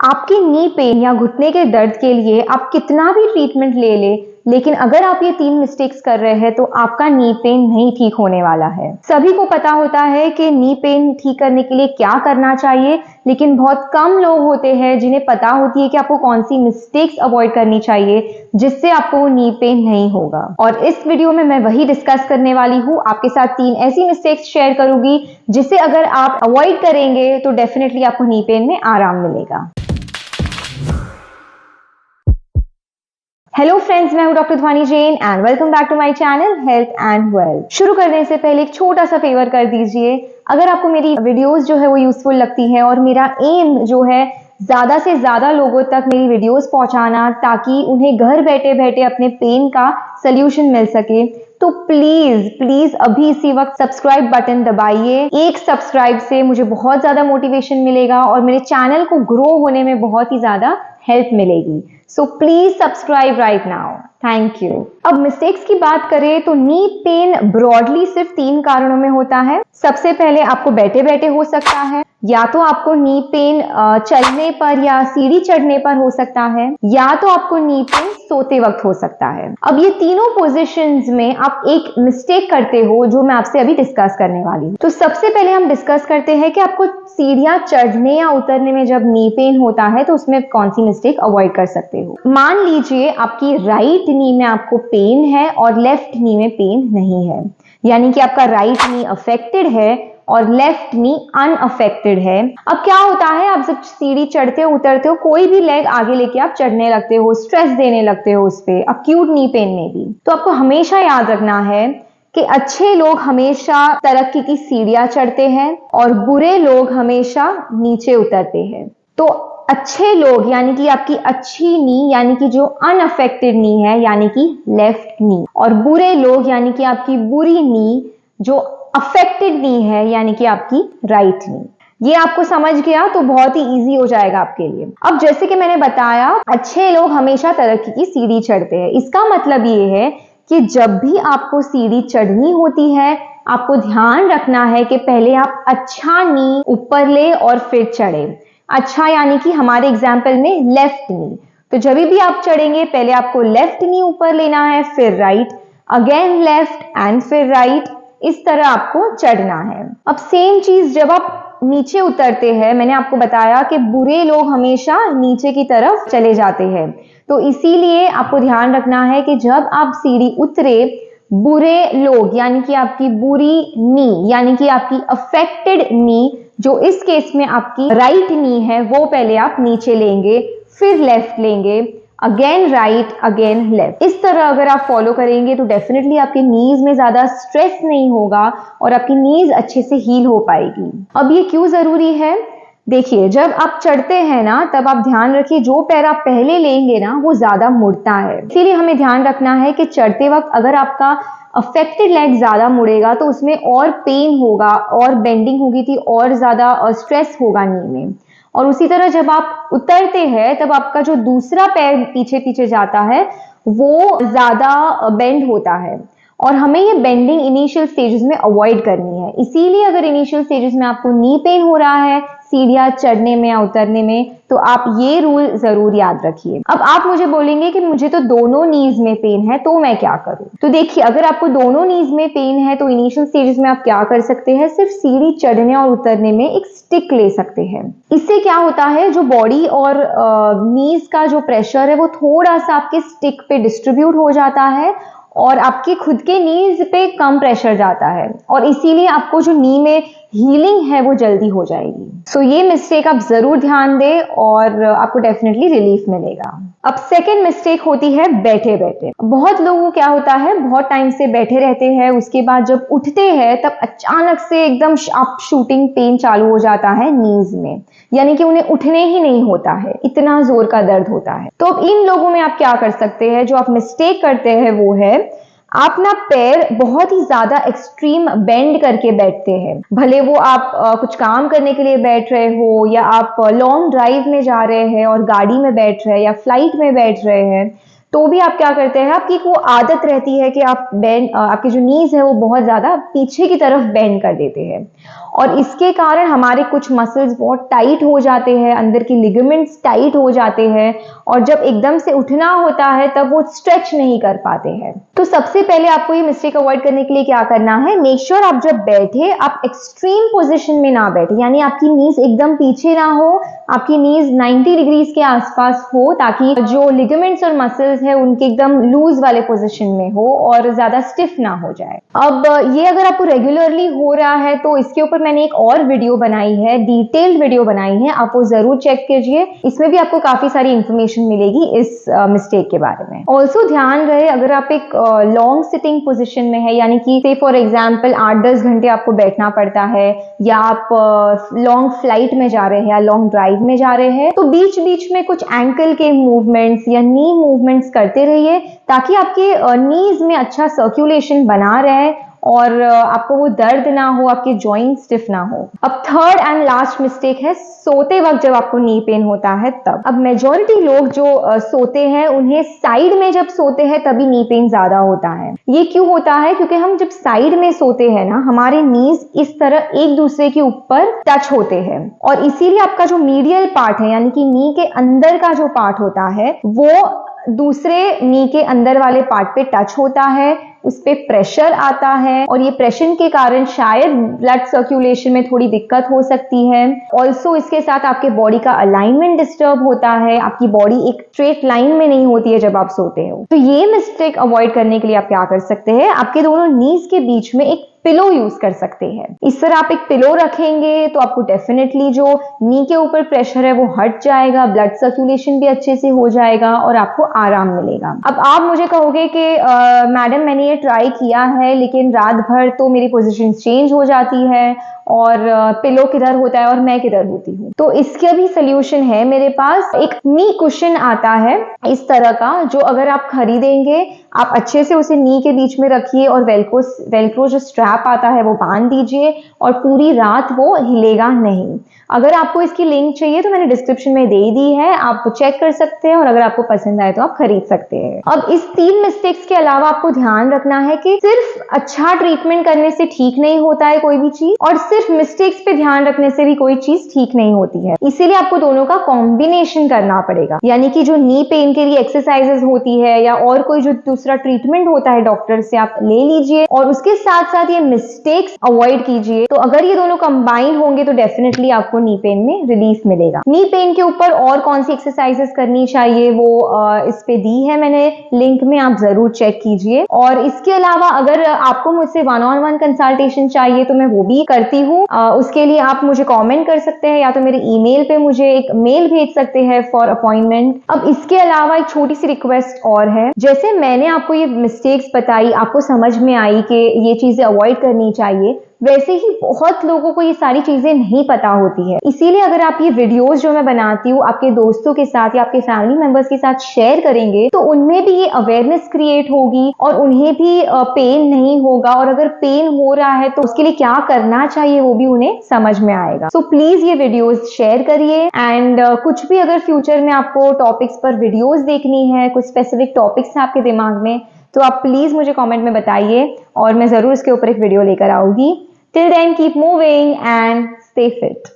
आपकी knee pain या घुटने के दर्द के लिए आप कितना भी ट्रीटमेंट ले ले, लेकिन अगर आप ये 3 मिस्टेक्स कर रहे हैं तो आपका नी पेन नहीं ठीक होने वाला है। सभी को पता होता है कि नी पेन ठीक करने के लिए क्या करना चाहिए, लेकिन बहुत कम लोग होते हैं जिन्हें पता होती है कि आपको कौन सी मिस्टेक्स अवॉइड करनी चाहिए जिससे आपको नी पेन नहीं होगा। और इस वीडियो में मैं वही डिस्कस करने वाली हूँ। आपके साथ 3 ऐसी मिस्टेक्स शेयर करूंगी जिसे अगर आप अवॉइड करेंगे तो डेफिनेटली आपको नी पेन में आराम मिलेगा। हेलो फ्रेंड्स, मैं हूं doctor Dhwani Jain and welcome back to my channel health and wealth. शुरू करने से पहले एक छोटा सा फेवर कर दीजिए। अगर आपको मेरी वीडियोस जो है वो यूजफुल लगती है और मेरा एम जो है ज्यादा से ज्यादा लोगों तक मेरी वीडियोस पहुंचाना ताकि उन्हें घर बैठे बैठे अपने पेन का सोल्यूशन मिल सके, तो प्लीज प्लीज अभी इसी वक्त सब्सक्राइब बटन दबाइए। एक सब्सक्राइब से मुझे बहुत ज्यादा मोटिवेशन मिलेगा और मेरे चैनल को ग्रो होने में बहुत ही ज्यादा हेल्प मिलेगी। So please subscribe right now. Thank you. अब मिस्टेक्स की बात करें तो नी पेन ब्रॉडली सिर्फ 3 कारणों में होता है। सबसे पहले आपको बैठे बैठे हो सकता है, या तो आपको नी पेन चलने पर या सीढ़ी चढ़ने पर हो सकता है, या तो आपको नी पेन सोते वक्त हो सकता है। अब ये तीनों पोजीशंस में आप एक मिस्टेक करते हो जो मैं आपसे अभी डिस्कस करने वाली हूँ। तो सबसे पहले हम डिस्कस करते हैं कि आपको सीढ़ियां चढ़ने या उतरने में जब नी पेन होता है तो उसमें कौन सी मिस्टेक अवॉइड कर सकते हो। मान लीजिए आपकी राइट नी में आपको पेन है और लेफ्ट नी में पेन नहीं है, यानी कि आपका राइट नी अफेक्टेड है और लेफ्ट नी अनअफेक्टेड है। अब क्या होता है, आप जब सीढ़ी चढ़ते हो उतरते हो, कोई भी लेग आगे लेके आप चढ़ने लगते हो, स्ट्रेस देने लगते हो उस पे, अक्यूट नी पेन में भी। तो आपको हमेशा याद रखना है कि अच्छे लोग हमेशा तरक्की की सीढ़ियां चढ़ते हैं और बुरे लोग हमेशा नीचे उतरते हैं। तो अच्छे लोग यानी कि आपकी अच्छी नी यानी कि जो अनअफेक्टेड नी है यानी कि लेफ्ट नी, और बुरे लोग यानी कि आपकी बुरी नी जो अफेक्टेड नी है यानी कि आपकी राइट नी। ये आपको समझ गया तो बहुत ही इजी हो जाएगा आपके लिए। अब जैसे कि मैंने बताया, अच्छे लोग हमेशा तरक्की की सीढ़ी चढ़ते हैं। इसका मतलब ये है कि जब भी आपको सीढ़ी चढ़नी होती है आपको ध्यान रखना है कि पहले आप अच्छा नी ऊपर ले और फिर चढ़े। अच्छा यानी कि हमारे एग्जाम्पल में लेफ्ट नी। तो जब भी आप चढ़ेंगे पहले आपको लेफ्ट नी ऊपर लेना है, फिर राइट, अगेन लेफ्ट एंड फिर राइट। इस तरह आपको चढ़ना है। अब सेम चीज जब आप नीचे उतरते हैं, मैंने आपको बताया कि बुरे लोग हमेशा नीचे की तरफ चले जाते हैं, तो इसीलिए आपको ध्यान रखना है कि जब आप सीढ़ी उतरे, बुरे लोग यानी कि आपकी बुरी नी यानी कि आपकी अफेक्टेड नी जो इस केस में आपकी राइट नी है वो पहले आप नीचे लेंगे, फिर लेफ्ट लेंगे, अगेन राइट अगेन लेफ्ट। इस तरह अगर आप फॉलो करेंगे तो डेफिनेटली आपकी नीज में ज्यादा स्ट्रेस नहीं होगा और आपकी नीज अच्छे से हील हो पाएगी। अब ये क्यों जरूरी है, देखिए जब आप चढ़ते हैं ना तब आप ध्यान रखिए जो पैर आप पहले लेंगे ना वो ज्यादा मुड़ता है। इसीलिए हमें ध्यान रखना है कि चढ़ते वक्त अगर आपका अफेक्टेड लेग ज्यादा मुड़ेगा तो उसमें और पेन होगा और बेंडिंग होगी थी और ज्यादा स्ट्रेस होगा नी में। और उसी तरह जब आप उतरते हैं तब आपका जो दूसरा पैर पीछे पीछे जाता है वो ज्यादा बेंड होता है और हमें ये बेंडिंग इनिशियल स्टेजेस में अवॉइड करनी है। इसीलिए अगर इनिशियल स्टेजेस में आपको नी पेन हो रहा है सीढ़ियां चढ़ने में या उतरने में, तो आप ये रूल जरूर याद रखिए। अब आप मुझे बोलेंगे कि मुझे तो दोनों नीज में पेन है तो मैं क्या करूं। तो देखिए अगर आपको दोनों नीज में पेन है तो इनिशियल स्टेजेस में आप क्या कर सकते हैं, सिर्फ सीढ़ी चढ़ने और उतरने में एक स्टिक ले सकते हैं। इससे क्या होता है, जो बॉडी और नीज का जो प्रेशर है वो थोड़ा सा आपके स्टिक पे डिस्ट्रीब्यूट हो जाता है और आपके खुद के नीज पे कम प्रेशर जाता है और इसीलिए आपको जो नी में हीलिंग है वो जल्दी हो जाएगी। सो ये मिस्टेक आप जरूर ध्यान दें और आपको डेफिनेटली रिलीफ मिलेगा। अब सेकेंड मिस्टेक होती है बैठे बैठे। बहुत लोगों को क्या होता है, बहुत टाइम से बैठे रहते हैं, उसके बाद जब उठते हैं तब अचानक से एकदम शार्प शूटिंग पेन चालू हो जाता है नीज में, यानी कि उन्हें उठने ही नहीं होता है, इतना जोर का दर्द होता है। तो अब इन लोगों में आप क्या कर सकते हैं, जो आप मिस्टेक करते हैं वो है आप ना पैर बहुत ही ज्यादा एक्सट्रीम बेंड करके बैठते हैं। भले वो आप कुछ काम करने के लिए बैठ रहे हो या आप लॉन्ग ड्राइव में जा रहे हैं और गाड़ी में बैठ रहे हैं या फ्लाइट में बैठ रहे हैं, तो भी आप क्या करते हैं, आपकी वो आदत रहती है कि आप बेंड, आपकी जो नीज है वो बहुत ज्यादा पीछे की तरफ बेंड कर देते हैं, और इसके कारण हमारे कुछ मसल्स बहुत टाइट हो जाते हैं, अंदर की लिगामेंट्स टाइट हो जाते हैं, और जब एकदम से उठना होता है तब वो स्ट्रेच नहीं कर पाते हैं। तो सबसे पहले आपको ये मिस्टेक अवॉइड करने के लिए क्या करना है, मेक श्योर आप जब बैठे आप एक्सट्रीम पोजीशन में ना बैठे, यानी आपकी नीज एकदम पीछे ना हो, आपकी नीज 90 डिग्रीज के आसपास हो, ताकि जो लिगामेंट्स और मसल्स है उनके एकदम लूज वाले पोजीशन में हो और ज्यादा स्टिफ ना हो जाए। अब ये अगर आपको रेगुलरली हो रहा है तो इसके ऊपर मैंने एक और वीडियो बनाई है, डिटेल्ड वीडियो बनाई है, आप वो जरूर चेक कीजिए, इसमें भी आपको काफी सारी इंफॉर्मेशन मिलेगी इस मिस्टेक के बारे में। ऑल्सो ध्यान रहे, अगर आप एक लॉन्ग सिटिंग पोजीशन में है, यानी कि से फॉर एग्जांपल 8-10 घंटे आपको बैठना पड़ता है, या आप लॉन्ग फ्लाइट में जा रहे हैं या लॉन्ग ड्राइव में जा रहे हैं, तो बीच बीच में कुछ एंकल के मूवमेंट्स या नी मूवमेंट्स करते रहिए, ताकि आपके नीज में अच्छा सर्कुलेशन बना रहे और आपको वो दर्द ना हो, आपके जॉइंट स्टिफ ना हो। अब थर्ड एंड लास्ट मिस्टेक है सोते वक्त जब आपको नी पेन होता है तब। अब मेजॉरिटी लोग जो सोते हैं उन्हें साइड में जब सोते हैं तभी नी पेन ज्यादा होता है। ये क्यों होता है, क्योंकि हम जब साइड में सोते हैं ना, हमारे नीज इस तरह एक दूसरे के ऊपर टच होते हैं, और इसीलिए आपका जो मीडियल पार्ट है, यानी कि नी के अंदर का जो पार्ट होता है वो दूसरे नी के अंदर वाले पार्ट पे टच होता है, उस पे प्रेशर आता है, और ये प्रेशर के कारण शायद ब्लड सर्कुलेशन में थोड़ी दिक्कत हो सकती है। ऑल्सो इसके साथ आपके बॉडी का अलाइनमेंट डिस्टर्ब होता है, आपकी बॉडी एक स्ट्रेट लाइन में नहीं होती है जब आप सोते हो। तो ये मिस्टेक अवॉइड करने के लिए आप क्या कर सकते हैं, आपके दोनों नीज के बीच में एक पिलो यूज कर सकते हैं। इस तरह आप एक पिलो रखेंगे तो आपको डेफिनेटली जो नी के ऊपर प्रेशर है वो हट जाएगा, ब्लड सर्कुलेशन भी अच्छे से हो जाएगा और आपको आराम मिलेगा। अब आप मुझे कहोगे कि मैडम मैंने ये ट्राई किया है लेकिन रात भर तो मेरी पोजीशन चेंज हो जाती है और पिलो किधर होता है और मैं किधर होती हूँ। तो इसका भी सोल्यूशन है मेरे पास। एक नी कुशन आता है इस तरह का, जो अगर आप खरीदेंगे आप अच्छे से उसे नी के बीच में रखिए और वेलक्रो जो स्ट्रैप आता है वो बांध दीजिए और पूरी रात वो हिलेगा नहीं। अगर आपको इसकी लिंक चाहिए तो मैंने डिस्क्रिप्शन में दे दी है, आप चेक कर सकते हैं और अगर आपको पसंद आए तो आप खरीद सकते हैं। अब इस 3 मिस्टेक्स के अलावा आपको ध्यान रखना है कि सिर्फ अच्छा ट्रीटमेंट करने से ठीक नहीं होता है कोई भी चीज, और सिर्फ मिस्टेक्स पे ध्यान रखने से भी कोई चीज ठीक नहीं होती है। इसीलिए आपको दोनों का कॉम्बिनेशन करना पड़ेगा, यानी कि जो नी पेन के लिए एक्सरसाइजेस होती है या और कोई जो दूसरा ट्रीटमेंट होता है डॉक्टर से आप ले लीजिए, और उसके साथ साथ ये मिस्टेक्स अवॉइड कीजिए। तो अगर ये दोनों कंबाइन होंगे तो डेफिनेटली आपको नी पेन में रिलीफ मिलेगा। नी पेन के ऊपर और कौन सी एक्सरसाइजेस करनी चाहिए वो इस पे दी है मैंने लिंक में, आप जरूर चेक कीजिए। और इसके अलावा अगर आपको मुझसे 1-on-1 कंसल्टेशन चाहिए तो मैं वो भी करती हूँ। उसके लिए आप मुझे कमेंट कर सकते हैं या तो मेरे ईमेल पे मुझे एक मेल भेज सकते हैं फॉर अपॉइंटमेंट। अब इसके अलावा एक छोटी सी रिक्वेस्ट और है, जैसे मैंने आपको ये मिस्टेक्स बताई, आपको समझ में आई कि ये चीजें अवॉइड करनी चाहिए, वैसे ही बहुत लोगों को ये सारी चीजें नहीं पता होती है। इसीलिए अगर आप ये वीडियोस जो मैं बनाती हूँ आपके दोस्तों के साथ या आपके फैमिली मेंबर्स के साथ शेयर करेंगे तो उनमें भी ये अवेयरनेस क्रिएट होगी और उन्हें भी पेन नहीं होगा, और अगर पेन हो रहा है तो उसके लिए क्या करना चाहिए वो भी उन्हें समझ में आएगा। सो प्लीज ये वीडियोस शेयर करिए, एंड कुछ भी अगर फ्यूचर में आपको टॉपिक्स पर वीडियोस देखनी है, कुछ स्पेसिफिक टॉपिक्स है आपके दिमाग में, तो आप प्लीज मुझे कमेंट में बताइए और मैं जरूर इसके ऊपर एक वीडियो लेकर आऊंगी। Till then, keep moving and stay fit.